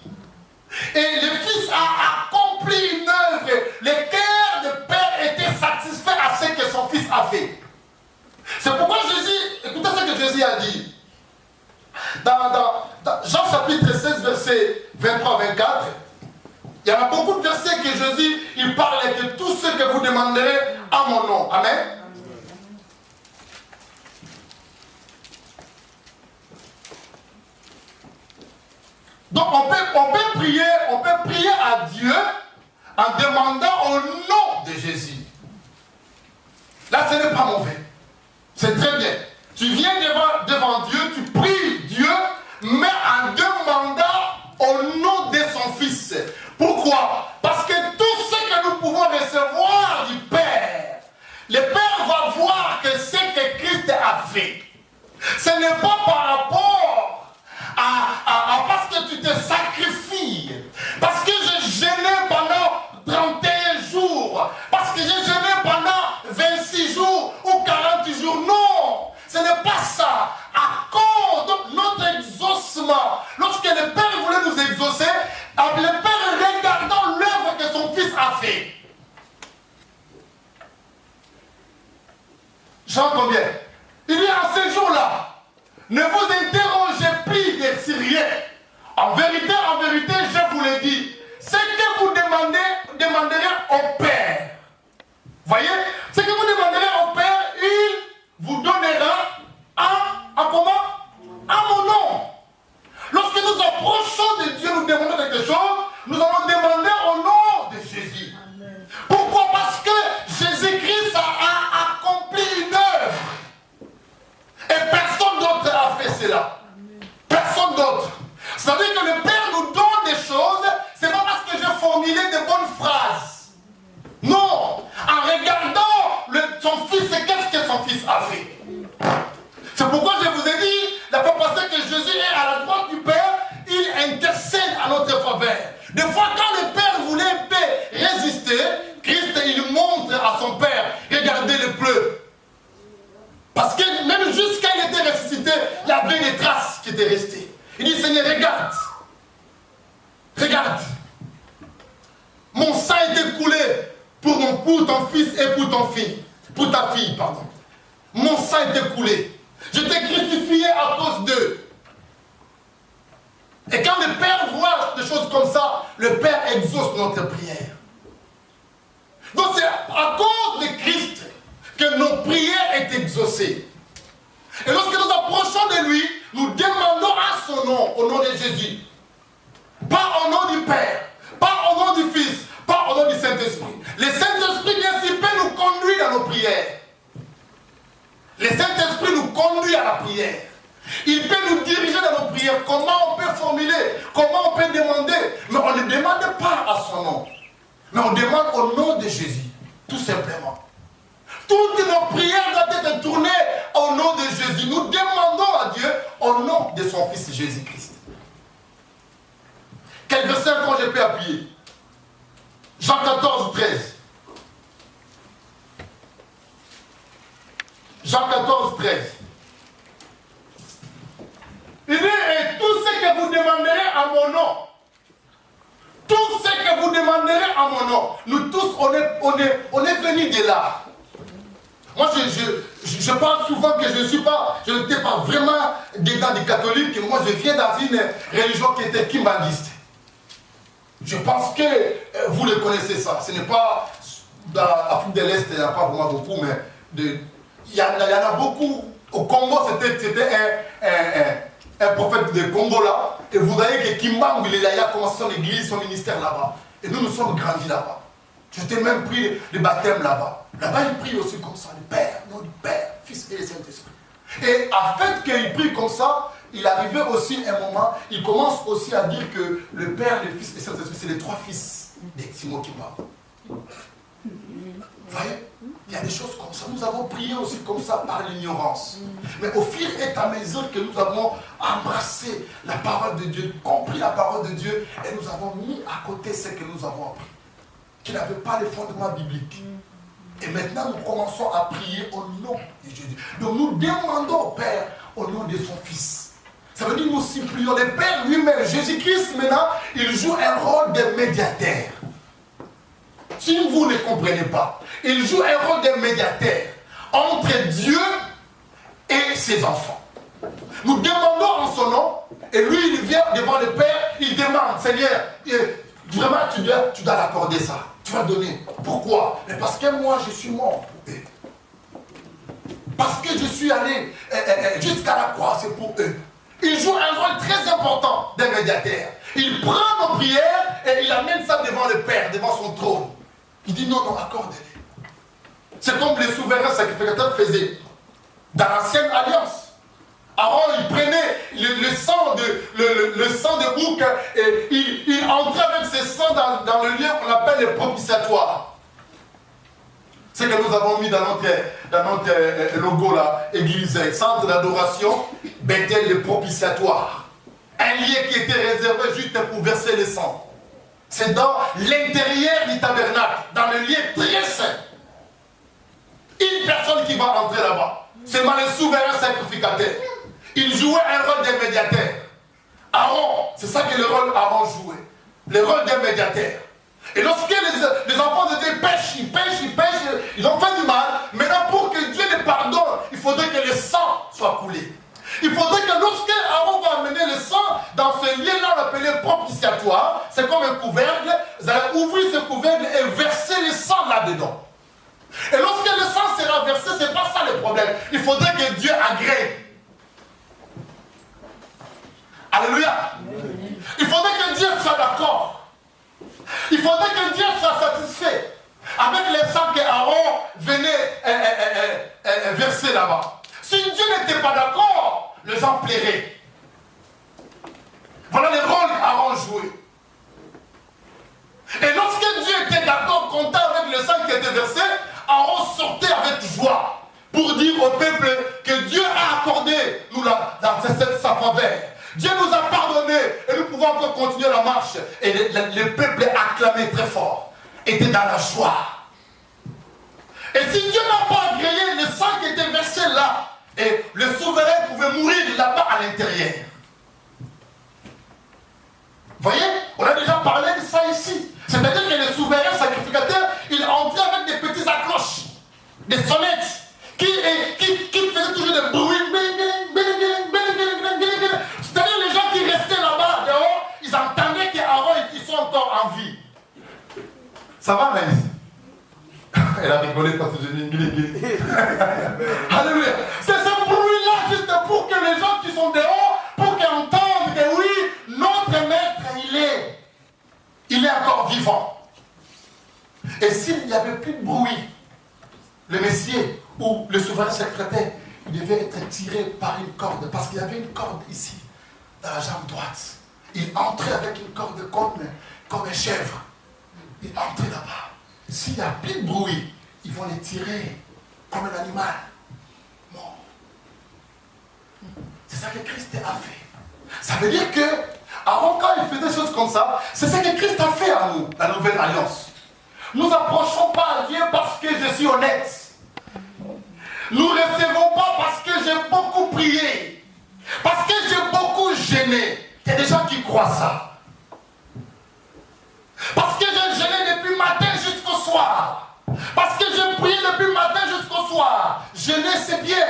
A: Et le Fils a accompli une œuvre. Le cœur du Père était satisfait à ce que son Fils a fait. C'est pourquoi Jésus, écoutez ce que Jésus a dit. Dans Jean chapitre 16, verset 23-24, il y a beaucoup de versets que Jésus, il parle de tout ce que vous demanderez à mon nom. Amen. Donc on peut prier à Dieu en demandant au nom de Jésus. Là, ce n'est pas mauvais. C'est très bien. Tu viens devant Dieu, tu pries Dieu, mais en demandant au nom de son Fils. Pourquoi? Parce que tout ce que nous pouvons recevoir du Père, le Père va voir que ce que Christ a fait. Ce n'est pas par rapport à parce que tu te sacrifies, parce que j'ai jeûné pendant 31 jours, parce que j'ai jeûné pendant 26 jours ou 40 jours. Non, ce n'est pas ça. À cause de notre exaucement, lorsque le Père voulait nous exaucer, le Père regardant l'œuvre que son Fils a fait. Jean combien? Il dit à ce jour-là, ne vous interrogez plus des Syriens. En vérité, je vous le dis, ce que vous demanderez au Père. Voyez, ce que vous demanderez au Père, il vous donnera à comment? À mon nom. Lorsque nous approchons de Dieu, nous demandons quelque chose, nous allons demander au nom de Jésus. Amen. Pourquoi? Parce que Jésus-Christ a accompli une œuvre. Et personne d'autre a fait cela. Amen. Personne d'autre. C'est-à-dire que le Père nous donne des choses, c'est pas parce que j'ai formulé de bonnes phrases. Non. En regardant son Fils, qu'est-ce que son Fils a fait? C'est pourquoi je vous ai dit, la fois passée, que Jésus est à la droite du Père, il intercède à notre faveur. Des fois, quand le Père voulait résister, Christ, il montre à son Père, regardez le pleu. Parce que même jusqu'à il était ressuscité, il y avait des traces qui étaient restées. Il dit, Seigneur, regarde. Regarde. Mon sang a été coulé pour ton fils et pour ta fille, pardon. Mon sang a été coulé. Je t'ai crucifié à cause d'eux. Et quand le Père voit des choses comme ça, le Père exauce notre prière. Donc c'est à cause de Christ que nos prières sont exaucées. Et lorsque nous approchons de lui, nous demandons à son nom, au nom de Jésus. Pas au nom du Père, pas au nom du Fils, pas au nom du Saint-Esprit. Le Saint-Esprit, bien sûr, peut nous conduire dans nos prières. Le Saint-Esprit nous conduit à la prière. Il peut nous diriger dans nos prières. Comment on peut formuler, comment on peut demander. Mais on ne demande pas à son nom. Mais on demande au nom de Jésus. Tout simplement. Toutes nos prières doivent être tournées au nom de Jésus. Nous demandons à Dieu au nom de son Fils Jésus-Christ. Quel verset encore je peux appuyer? Jean 14, 13. Jean 14, 13. Il dit, et tout ce que vous demanderez à mon nom, tout ce que vous demanderez à mon nom, nous tous, on est venus de là. Moi, je parle souvent que je n'étais pas vraiment dedans des catholiques. Moi, je viens dans une religion qui était kimbaniste. Je pense que vous le connaissez ça. Ce n'est pas dans l'Afrique de l'Est, il n'y en a pas vraiment beaucoup, mais il y en a beaucoup. Au Congo, c'était un prophète de Congo là, et vous voyez que Kimbangu, il a commencé son église, son ministère là-bas. Et nous sommes grandis là-bas. J'étais même pris le baptême là-bas. Là-bas, il prie aussi comme ça, le Père, nom du Père, Fils et le Saint-Esprit. Et en fait qu'il prie comme ça, il arrivait aussi un moment, il commence aussi à dire que le Père, le Fils et le Saint-Esprit, c'est les trois fils de Simon Kimbangu. Vous voyez, il y a des choses comme ça. Nous avons prié aussi comme ça par l'ignorance. Mais au fur et à mesure que nous avons embrassé la parole de Dieu, compris la parole de Dieu, et nous avons mis à côté ce que nous avons appris, qui n'avait pas les fondements bibliques. Et maintenant, nous commençons à prier au nom de Jésus. Donc nous demandons au Père au nom de son Fils. Ça veut dire que nous supplions le Père lui-même. Jésus-Christ, maintenant, il joue un rôle de médiateur. Si vous ne comprenez pas, il joue un rôle de médiateur entre Dieu et ses enfants. Nous demandons en son nom, et lui il vient devant le Père, il demande, Seigneur, vraiment tu dois l'accorder ça, tu vas donner. Pourquoi? Parce que moi je suis mort pour eux. Parce que je suis allé jusqu'à la croix, c'est pour eux. Il joue un rôle très important d'un médiateur. Il prend nos prières et il amène ça devant le Père, devant son trône. Il dit non, non, accordez-les. C'est comme les souverains sacrificateurs faisaient dans l'ancienne alliance. Aaron, il prenait le sang de bouc et il entrait avec ses sangs dans le lieu qu'on appelle le propitiatoire. C'est que nous avons mis dans notre logo là, église, centre d'adoration, Bethel le propitiatoire. Un lieu qui était réservé juste pour verser le sang. C'est dans l'intérieur du tabernacle, dans le lieu très saint. Une personne qui va entrer là-bas, c'est le souverain sacrificateur. Il jouait un rôle de médiateur. Aaron, c'est ça que le rôle Aaron jouait. Le rôle de médiateur. Et lorsque les enfants de Dieu pêchent, ils ont fait du mal. Maintenant, pour que Dieu les pardonne, il faudrait que le sang soit coulé. Il faudrait que lorsque Aaron va amener le sang dans ce lieu-là, appelé propitiatoire, c'est comme un couvercle, vous allez ouvrir ce couvercle et verser le sang là-dedans. Et lorsque le sang sera versé, ce n'est pas ça le problème. Il faudrait que Dieu agrée. Alléluia. Il faudrait que Dieu soit d'accord. Il faudrait que Dieu soit satisfait avec les sangs que Aaron venait verser là-bas. Si Dieu n'était pas d'accord, les gens plairaient. Voilà le rôle qu'Aaron jouait. Et lorsque Dieu était d'accord, content avec le sang qui était versé, Aaron sortait avec joie pour dire au peuple que Dieu a accordé nous dans sa faveur. Dieu nous a pardonné et nous pouvons encore continuer la marche. Et le peuple acclamait très fort, était dans la joie. Et si Dieu n'a pas agréé le sang qui était versé là, et le souverain pouvait mourir là-bas à l'intérieur. Vous voyez, on a déjà parlé de ça ici. C'est-à-dire que le souverain sacrificateur, il entrait avec des petits accroches, des sonnettes, qui faisaient toujours des bruits. C'est-à-dire les gens qui restaient là-bas dehors, ils entendaient qu'Aaron, ils sont encore en vie. Ça va, Maïs? Elle a rigolé parce que j'ai dit Alléluia. C'est ce bruit-là juste pour que les gens qui sont dehors, pour qu'ils entendent que oui, notre maître, il est encore vivant. Et s'il n'y avait plus de bruit, le Messie ou le souverain secrétaire, il devait être tiré par une corde, parce qu'il y avait une corde ici, dans la jambe droite. Il entrait avec une corde comme un chèvre. Il entrait là-bas. S'il n'y a plus de bruit, ils vont les tirer comme un animal mort. C'est ça que Christ a fait. Ça veut dire que, avant quand il faisait des choses comme ça, c'est ça que Christ a fait à nous, la nouvelle alliance. Nous n'approchons pas à Dieu parce que je suis honnête. Nous ne recevons pas parce que j'ai beaucoup prié. Parce que j'ai beaucoup gêné. Il y a des gens qui croient ça. Parce que j'ai gêné depuis le matin jusqu'au soir. Parce que j'ai prié depuis le matin jusqu'au soir. Gêner, c'est bien.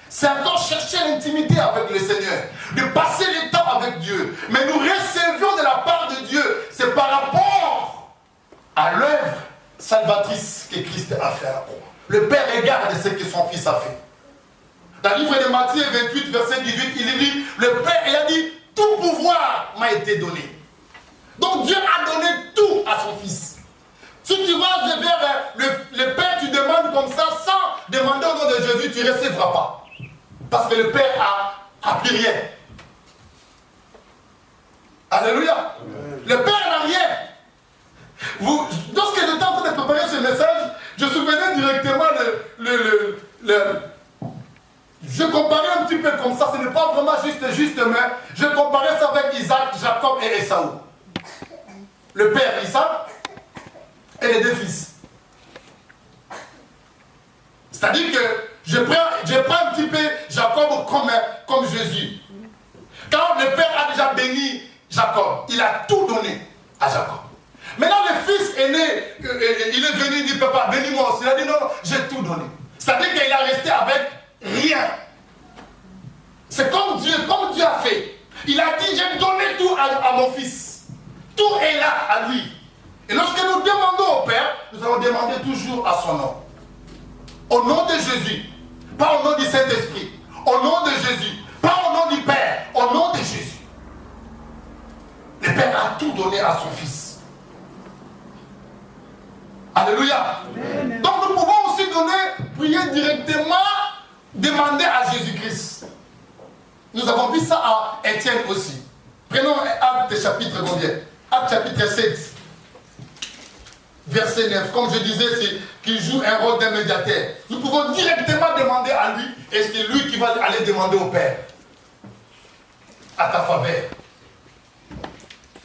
A: C'est encore chercher l'intimité avec le Seigneur. De passer le temps avec Dieu. Mais nous recevions de la part de Dieu. C'est par rapport à l'œuvre salvatrice que Christ a fait à la croix. Le Père regarde ce que son Fils a fait. Dans le livre de Matthieu 28, verset 18, il dit, le Père, il a dit, tout pouvoir m'a été donné. Donc Dieu a donné tout à son Fils. Si tu vas vers le Père, tu demandes comme ça, sans demander au nom de Jésus, tu ne recevras pas. Parce que le Père a pris rien. Alléluia. Le Père n'a rien. Lorsque j'étais en train de préparer ce message, je souvenais directement je comparais un petit peu comme ça, ce n'est pas vraiment juste, mais je comparais ça avec Isaac, Jacob et Esaü. Le père Isaac et les deux fils. C'est-à-dire que je prends un petit peu Jacob comme Jésus. Quand le père a déjà béni Jacob, il a tout donné à Jacob. Maintenant le fils aîné, il est venu, il dit papa, bénis-moi aussi. Il a dit non, j'ai tout donné. C'est-à-dire qu'il a resté avec rien. C'est comme Dieu a fait. Il a dit j'ai donné tout à mon fils. Tout est là à lui. Et lorsque nous demandons au Père, nous allons demander toujours à son nom. Au nom de Jésus. Pas au nom du Saint-Esprit. Au nom de Jésus. Pas au nom du Père. Au nom de Jésus. Le Père a tout donné à son Fils. Alléluia. Amen. Donc nous pouvons aussi prier directement, demander à Jésus-Christ. Nous avons vu ça à Étienne aussi. Prenons Actes chapitre combien? Actes chapitre 7. Verset 9. Comme je disais, c'est qu'il joue un rôle d'un médiateur. Nous pouvons directement demander à lui, et c'est lui qui va aller demander au Père. À ta faveur.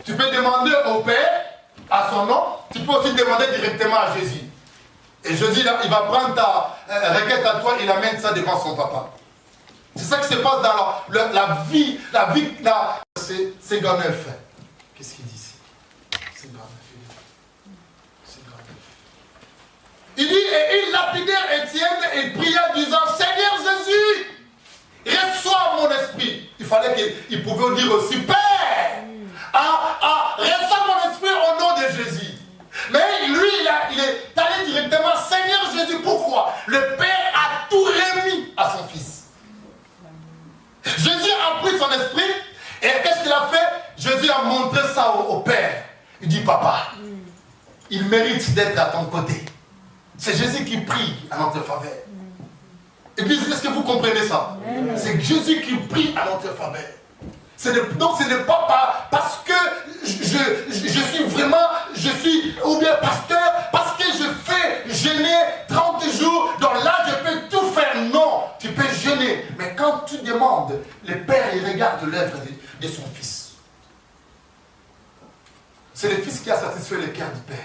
A: Tu peux demander au Père, à son nom, tu peux aussi demander directement à Jésus. Et Jésus, là, il va prendre ta requête à toi, il amène ça devant son papa. C'est ça qui se passe dans la vie, c'est Gars 9. Qu'est-ce qu'il dit ici? C'est Gars 9. Il dit, et ils lapidèrent Étienne et pria disant, Seigneur Jésus, reçois mon esprit. Il fallait qu'il pouvait dire aussi, Père, reçois mon esprit au nom de Jésus. Mais lui, il est allé directement, Seigneur Jésus, pourquoi? Le Père a tout remis à son Fils. Jésus a pris son esprit, et qu'est-ce qu'il a fait? Jésus a montré ça au Père. Il dit, papa, il mérite d'être à ton côté. C'est Jésus qui prie à notre faveur. Et puis, est-ce que vous comprenez ça? C'est Jésus qui prie à notre faveur. Donc, ce n'est pas parce que je suis ou bien pasteur, parce que je fais jeûner 30 jours, donc là, je peux tout faire. Non, tu peux jeûner. Mais quand tu demandes, le Père, il regarde l'œuvre de son Fils. C'est le Fils qui a satisfait le cœur du Père.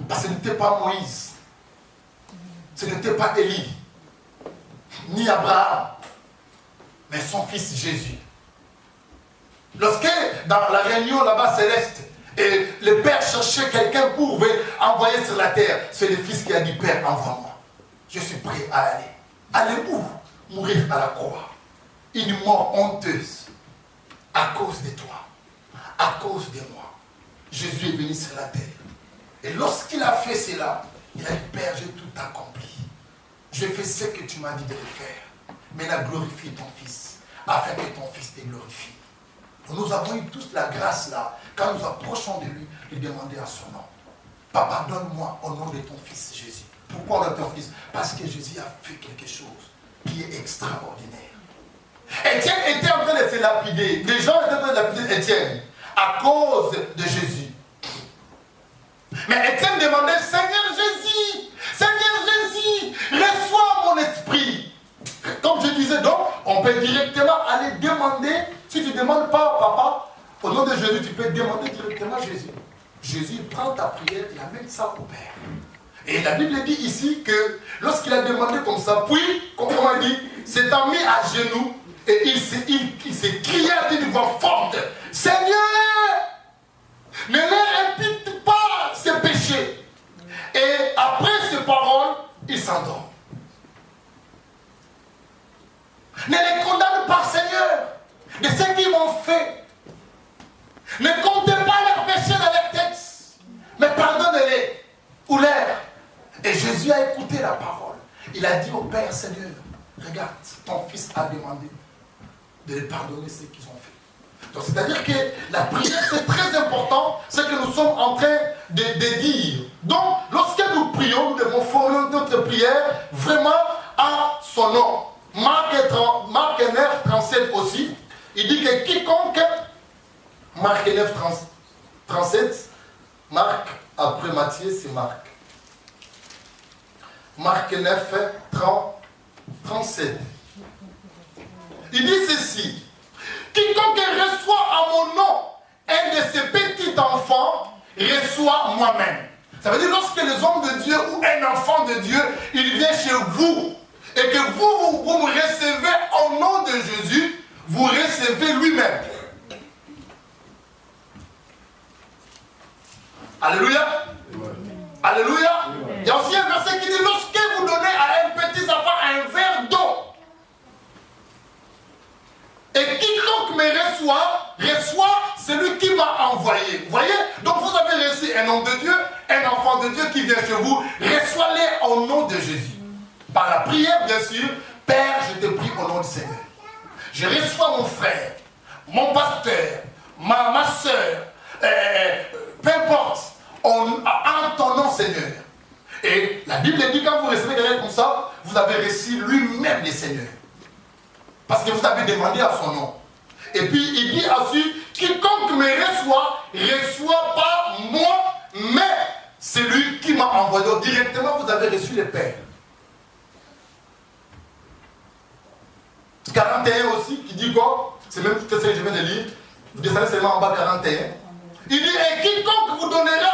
A: Parce que ce n'était pas Moïse, ce n'était pas Élie, ni Abraham, mais son Fils Jésus. Lorsque dans la réunion là-bas céleste, et le Père cherchait quelqu'un pour envoyer sur la terre, c'est le Fils qui a dit, Père, envoie-moi. Je suis prêt à aller. Aller où? Mourir à la croix. Une mort honteuse. À cause de toi. À cause de moi. Jésus est venu sur la terre. Et lorsqu'il a fait cela, il a dit, Père, j'ai tout accompli. J'ai fait ce que tu m'as dit de le faire. Maintenant, glorifie ton Fils, afin que ton Fils te glorifie. Nous avons eu tous la grâce là, quand nous approchons de lui, de demander à son nom. Papa, donne-moi au nom de ton Fils Jésus. Pourquoi au nom de ton Fils? Parce que Jésus a fait quelque chose qui est extraordinaire. Étienne était en train de se lapider. Les gens étaient en train de lapider Étienne à cause de Jésus. Mais Étienne demandait, Seigneur Jésus, reçois mon esprit. Comme je disais donc, on peut directement aller demander. Si tu ne demandes pas, papa, au nom de Jésus, tu peux demander directement à Jésus. Jésus prend ta prière et amène ça au Père. Et la Bible dit ici que lorsqu'il a demandé comme ça, puis, comme on dit, s'est mis à genoux et il s'est crié d'une voix forte, Seigneur, ne leur impute pas ses péchés. Et après ces paroles, il s'endort. Ne les condamne pas, Seigneur, de ce qu'ils m'ont fait. Ne comptez pas leurs péchés dans leur tête, mais pardonne-les ou leur. Et Jésus a écouté la parole. Il a dit au Père, Seigneur, regarde, ton fils a demandé de les pardonner ce qu'ils ont fait. Donc c'est-à-dire que la prière, c'est très important, ce que nous sommes en train de dire. Donc, lorsque nous prions, nous devons formuler notre prière vraiment à son nom. Marc 9, 37 aussi, il dit que quiconque, Marc 9, 37, Marc, après Matthieu, c'est Marc. Marc 9, 37. Il dit ceci. Quiconque reçoit à mon nom un de ces petits enfants, reçoit moi-même. Ça veut dire lorsque les hommes de Dieu ou un enfant de Dieu, il vient chez vous et que vous me recevez au nom de Jésus, vous recevez lui-même. Alléluia. Alléluia. Il y a aussi un verset qui dit lorsque vous donnez à un petit enfant un verre d'eau, et quiconque me reçoit celui qui m'a envoyé. Vous voyez? Donc vous avez reçu un homme de Dieu, un enfant de Dieu qui vient chez vous. Reçois-les au nom de Jésus. Par la prière, bien sûr. Père, je te prie au nom du Seigneur. Je reçois mon frère, mon pasteur, ma soeur, peu importe, en ton nom, Seigneur. Et la Bible dit quand vous recevez quelqu'un comme ça, vous avez reçu lui-même le Seigneur. Parce que vous avez demandé à son nom. Et puis il dit ensuite, quiconque me reçoit pas moi, mais celui qui m'a envoyé. Directement, vous avez reçu le Père. 41 aussi, qui dit quoi? C'est même ce que je viens de lire. Vous descendez seulement en bas 41. Il dit, et quiconque vous donnera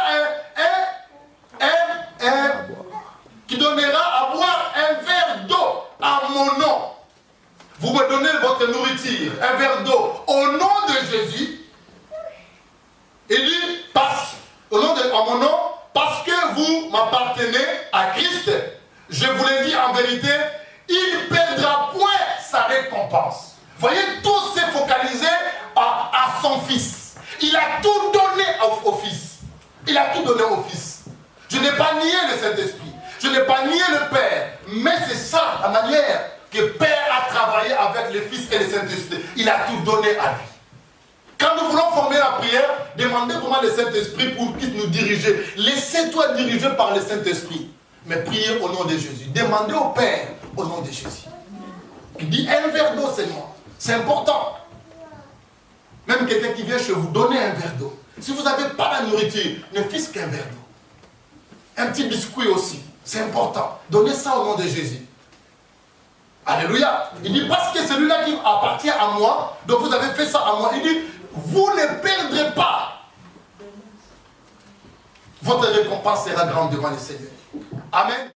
A: qui donnera à boire un verre d'eau à mon nom. Vous me donnez votre nourriture, un verre d'eau, au nom de Jésus. Il dit, à mon nom, parce que vous m'appartenez à Christ, je vous l'ai dit en vérité, il ne perdra point sa récompense. Vous voyez, tout s'est focalisé à son Fils. Il a tout donné au Fils. Il a tout donné au Fils. Je n'ai pas nié le Saint-Esprit. Je n'ai pas nié le Père. Mais c'est ça, la manière que Père a travaillé avec le Fils et le Saint-Esprit. Il a tout donné à lui. Quand nous voulons former la prière, demandez comment le Saint-Esprit pour qu'il nous dirige. Laissez-toi diriger par le Saint-Esprit. Mais priez au nom de Jésus. Demandez au Père au nom de Jésus. Il dit un verre d'eau seulement. C'est important. Même quelqu'un qui vient chez vous, donnez un verre d'eau. Si vous n'avez pas la nourriture, ne faites qu'un verre d'eau. Un petit biscuit aussi. C'est important. Donnez ça au nom de Jésus. Alléluia. Il dit parce que celui-là qui appartient à moi, donc vous avez fait ça à moi. Il dit, vous ne perdrez pas. Votre récompense sera grande devant le Seigneur. Amen.